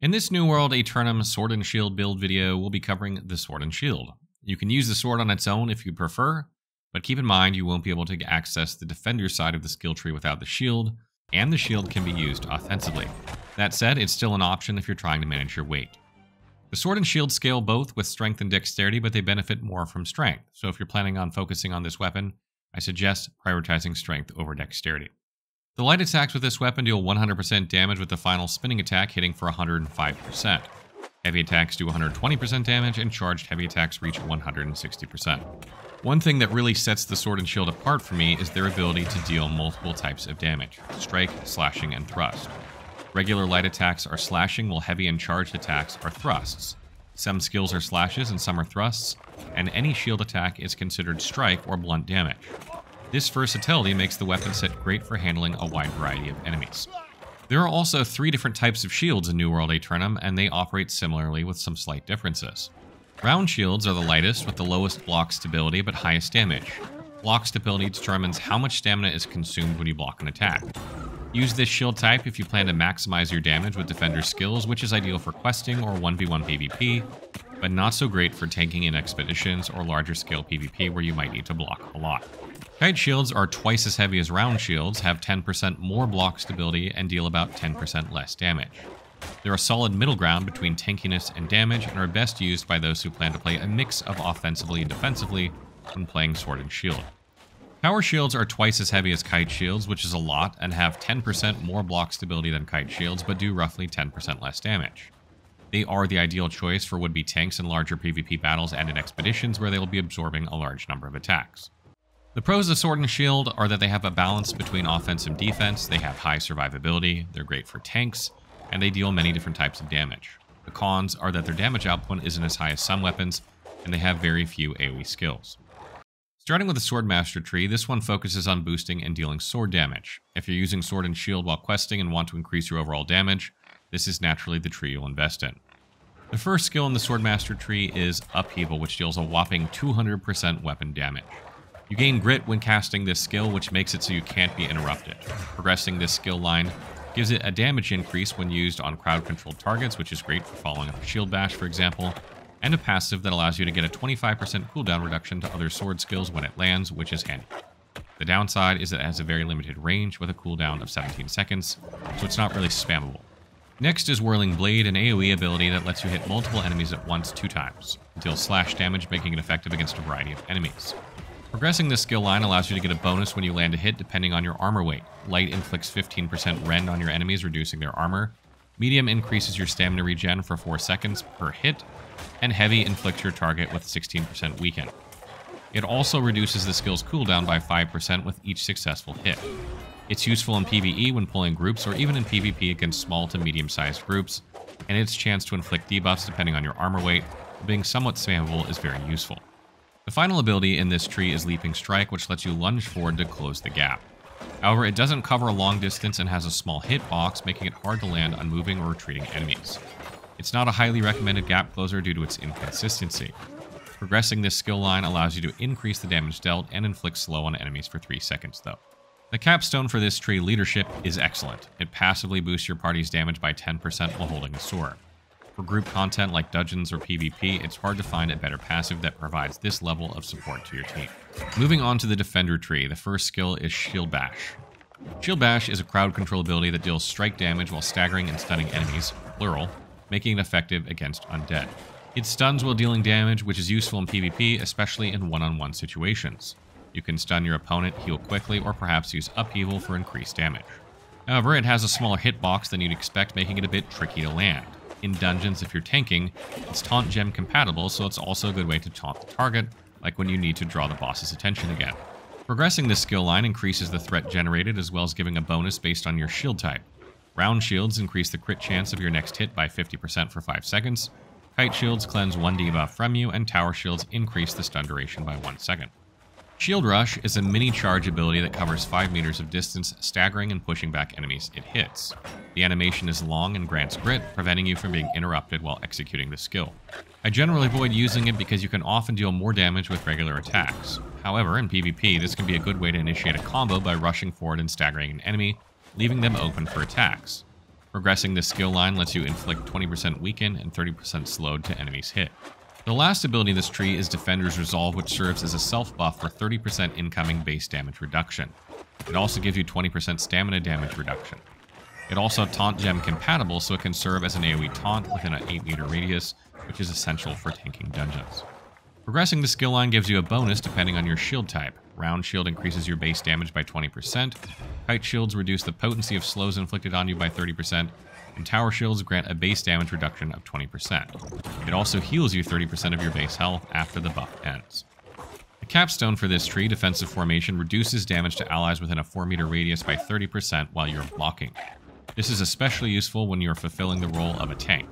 In this New World Aeternum Sword and Shield build video, we'll be covering the Sword and Shield. You can use the sword on its own if you prefer, but keep in mind you won't be able to access the defender side of the skill tree without the shield, and the shield can be used offensively. That said, it's still an option if you're trying to manage your weight. The sword and shield scale both with strength and dexterity, but they benefit more from strength, so if you're planning on focusing on this weapon, I suggest prioritizing strength over dexterity. The light attacks with this weapon deal 100% damage with the final spinning attack hitting for 105%. Heavy attacks do 120% damage, and charged heavy attacks reach 160%. One thing that really sets the Sword and Shield apart for me is their ability to deal multiple types of damage: strike, slashing, and thrust. Regular light attacks are slashing, while heavy and charged attacks are thrusts. Some skills are slashes and some are thrusts, and any shield attack is considered strike or blunt damage. This versatility makes the weapon set great for handling a wide variety of enemies. There are also 3 different types of shields in New World Aeternum, and they operate similarly with some slight differences. Round shields are the lightest with the lowest block stability but highest damage. Block stability determines how much stamina is consumed when you block an attack. Use this shield type if you plan to maximize your damage with defender skills, which is ideal for questing or 1v1 PvP, but not so great for tanking in expeditions or larger scale PvP where you might need to block a lot. Kite shields are twice as heavy as round shields, have 10% more block stability, and deal about 10% less damage. They're a solid middle ground between tankiness and damage, and are best used by those who plan to play a mix of offensively and defensively when playing Sword and Shield. Power shields are twice as heavy as kite shields, which is a lot, and have 10% more block stability than kite shields, but do roughly 10% less damage. They are the ideal choice for would-be tanks in larger PvP battles and in expeditions where they will be absorbing a large number of attacks. The pros of Sword and Shield are that they have a balance between offense and defense, they have high survivability, they're great for tanks, and they deal many different types of damage. The cons are that their damage output isn't as high as some weapons, and they have very few AoE skills. Starting with the Swordmaster tree, this one focuses on boosting and dealing sword damage. If you're using Sword and Shield while questing and want to increase your overall damage, this is naturally the tree you'll invest in. The first skill in the Swordmaster tree is Upheaval, which deals a whopping 200% weapon damage. You gain grit when casting this skill, which makes it so you can't be interrupted. Progressing this skill line gives it a damage increase when used on crowd-controlled targets, which is great for following up a shield bash, for example, and a passive that allows you to get a 25% cooldown reduction to other sword skills when it lands, which is handy. The downside is that it has a very limited range with a cooldown of 17 seconds, so it's not really spammable. Next is Whirling Blade, an AoE ability that lets you hit multiple enemies at once 2 times. It deals slash damage, making it effective against a variety of enemies. Progressing this skill line allows you to get a bonus when you land a hit depending on your armor weight. Light inflicts 15% rend on your enemies, reducing their armor. Medium increases your stamina regen for 4 seconds per hit. And heavy inflicts your target with 16% weaken. It also reduces the skill's cooldown by 5% with each successful hit. It's useful in PvE when pulling groups or even in PvP against small to medium-sized groups, and its chance to inflict debuffs depending on your armor weight, being somewhat spammable, is very useful. The final ability in this tree is Leaping Strike, which lets you lunge forward to close the gap. However, it doesn't cover a long distance and has a small hitbox, making it hard to land on moving or retreating enemies. It's not a highly recommended gap closer due to its inconsistency. Progressing this skill line allows you to increase the damage dealt and inflict slow on enemies for 3 seconds though. The capstone for this tree, Leadership, is excellent. It passively boosts your party's damage by 10% while holding a sword. For group content like dungeons or PvP, it's hard to find a better passive that provides this level of support to your team. Moving on to the Defender tree, the first skill is Shield Bash. Shield Bash is a crowd control ability that deals strike damage while staggering and stunning enemies, plural, making it effective against undead. It stuns while dealing damage, which is useful in PvP, especially in one-on-one situations. You can stun your opponent, heal quickly, or perhaps use Upheaval for increased damage. However, it has a smaller hitbox than you'd expect, making it a bit tricky to land. In dungeons, if you're tanking, it's taunt gem compatible, so it's also a good way to taunt the target, like when you need to draw the boss's attention again. Progressing this skill line increases the threat generated, as well as giving a bonus based on your shield type. Round shields increase the crit chance of your next hit by 50% for 5 seconds, kite shields cleanse 1 debuff from you, and tower shields increase the stun duration by 1 second. Shield Rush is a mini charge ability that covers 5 meters of distance, staggering and pushing back enemies it hits. The animation is long and grants grit, preventing you from being interrupted while executing the skill. I generally avoid using it because you can often deal more damage with regular attacks. However, in PvP, this can be a good way to initiate a combo by rushing forward and staggering an enemy, leaving them open for attacks. Progressing this skill line lets you inflict 20% weaken and 30% slowed to enemies hit. The last ability in this tree is Defender's Resolve, which serves as a self-buff for 30% incoming base damage reduction. It also gives you 20% stamina damage reduction. It also Taunt Gem compatible, so it can serve as an AoE taunt within an 8-meter radius, which is essential for tanking dungeons. Progressing the skill line gives you a bonus depending on your shield type. Round Shield increases your base damage by 20%, Kite Shields reduce the potency of slows inflicted on you by 30%, and Tower Shields grant a base damage reduction of 20%. It also heals you 30% of your base health after the buff ends. The capstone for this tree, Defensive Formation, reduces damage to allies within a 4-meter radius by 30% while you're blocking. This is especially useful when you're fulfilling the role of a tank.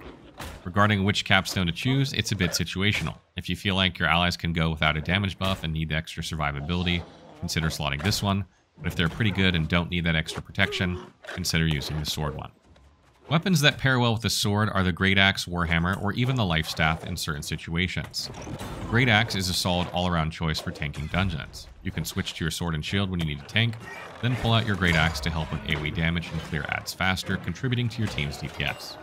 Regarding which capstone to choose, it's a bit situational. If you feel like your allies can go without a damage buff and need the extra survivability, consider slotting this one, but if they're pretty good and don't need that extra protection, consider using the sword one. Weapons that pair well with the sword are the Great Axe, Warhammer, or even the Life Staff in certain situations. The Great Axe is a solid all-around choice for tanking dungeons. You can switch to your sword and shield when you need to tank, then pull out your Great Axe to help with AoE damage and clear adds faster, contributing to your team's DPS.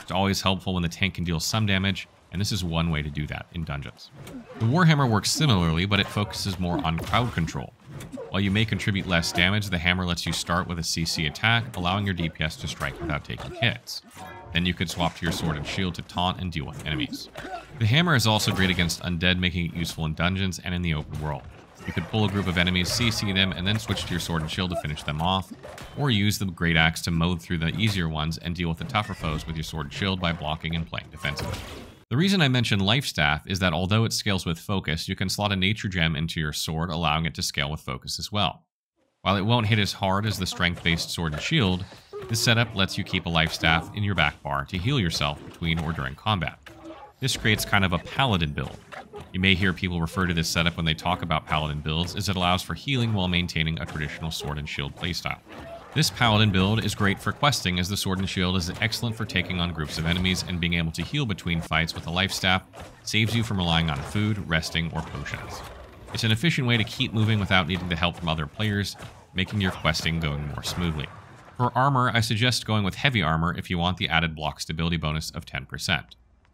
It's always helpful when the tank can deal some damage, and this is one way to do that in dungeons. The Warhammer works similarly, but it focuses more on crowd control. While you may contribute less damage, the hammer lets you start with a CC attack, allowing your DPS to strike without taking hits. Then you could swap to your sword and shield to taunt and deal with enemies. The hammer is also great against undead, making it useful in dungeons and in the open world. You could pull a group of enemies, CC them, and then switch to your sword and shield to finish them off, or use the Great Axe to mow through the easier ones and deal with the tougher foes with your sword and shield by blocking and playing defensively. The reason I mention Life Staff is that although it scales with focus, you can slot a nature gem into your sword, allowing it to scale with focus as well. While it won't hit as hard as the strength-based sword and shield, this setup lets you keep a Life Staff in your back bar to heal yourself between or during combat. This creates kind of a paladin build. You may hear people refer to this setup when they talk about paladin builds, as it allows for healing while maintaining a traditional sword and shield playstyle. This paladin build is great for questing, as the sword and shield is excellent for taking on groups of enemies, and being able to heal between fights with a life staff saves you from relying on food, resting, or potions. It's an efficient way to keep moving without needing the help from other players, making your questing going more smoothly. For armor, I suggest going with heavy armor if you want the added block stability bonus of 10%.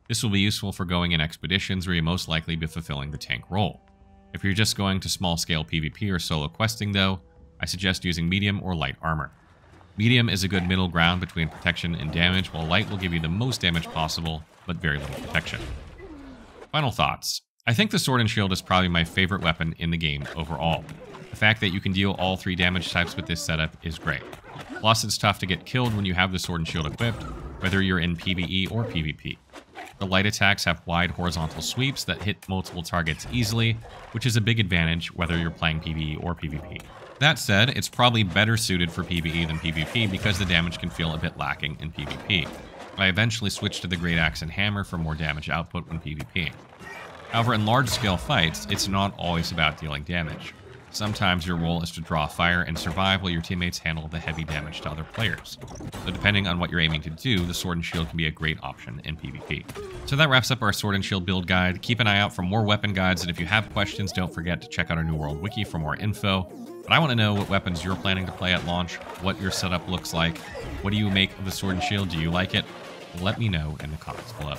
This will be useful for going in expeditions where you most likely be fulfilling the tank role. If you're just going to small-scale PvP or solo questing though, I suggest using medium or light armor. Medium is a good middle ground between protection and damage, while light will give you the most damage possible, but very little protection. Final thoughts. I think the sword and shield is probably my favorite weapon in the game overall. The fact that you can deal all 3 damage types with this setup is great. Plus, it's tough to get killed when you have the sword and shield equipped, whether you're in PvE or PvP. The light attacks have wide horizontal sweeps that hit multiple targets easily, which is a big advantage whether you're playing PvE or PvP. That said, it's probably better suited for PvE than PvP because the damage can feel a bit lacking in PvP. I eventually switched to the Great Axe and Hammer for more damage output when PvP. However, in large-scale fights, it's not always about dealing damage. Sometimes your role is to draw fire and survive while your teammates handle the heavy damage to other players. So depending on what you're aiming to do, the sword and shield can be a great option in PvP. So that wraps up our sword and shield build guide. Keep an eye out for more weapon guides, and if you have questions, don't forget to check out our New World Wiki for more info. But I want to know what weapons you're planning to play at launch, what your setup looks like, what do you make of the sword and shield, do you like it? Let me know in the comments below.